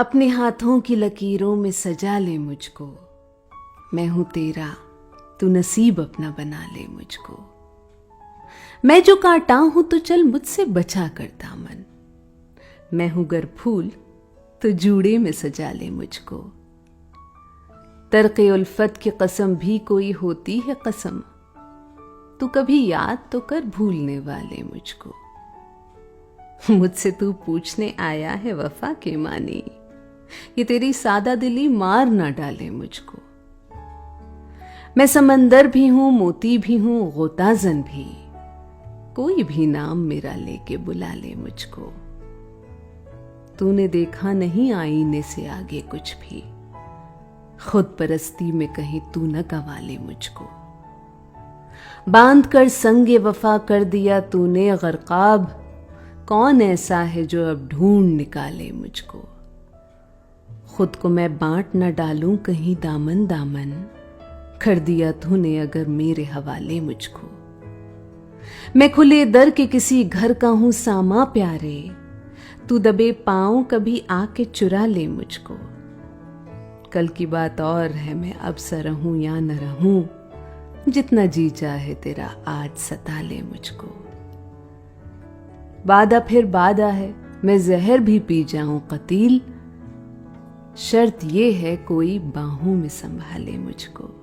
अपने हाथों की लकीरों में सजा ले मुझको। मैं हूं तेरा, तू नसीब अपना बना ले मुझको। मैं जो कांटा हूं तो चल मुझसे बचा कर दामन। मैं हूं गर फूल तो जूड़े में सजा ले मुझको। तरक़े उल्फत की कसम भी कोई होती है कसम। तू कभी याद तो कर भूलने वाले मुझको। मुझसे तू पूछने आया है वफा के मानी, ये तेरी सादा दिली मार ना डाले मुझको। मैं समंदर भी हूं, मोती भी हूं, गोताजन भी, कोई भी नाम मेरा लेके बुला ले मुझको। तूने देखा नहीं आईने से आगे कुछ भी, खुद परस्ती में कहीं तू न गवा ले मुझको। बांध कर संगे वफा कर दिया तूने गरकाब, कौन ऐसा है जो अब ढूंढ निकाले मुझको। खुद को मैं बांट न डालूं कहीं दामन दामन, कर दिया तूने अगर मेरे हवाले मुझको। मैं खुले दर के किसी घर का हूं सामा प्यारे, तू दबे पांव कभी आके चुरा ले मुझको। कल की बात और है मैं अब सा रहूं या न रहूं, जितना जी चाहे तेरा आज सता ले मुझको। वादा फिर वादा है, मैं जहर भी पी जाऊं कतील, शर्त ये है कोई बाहों में संभाले मुझको।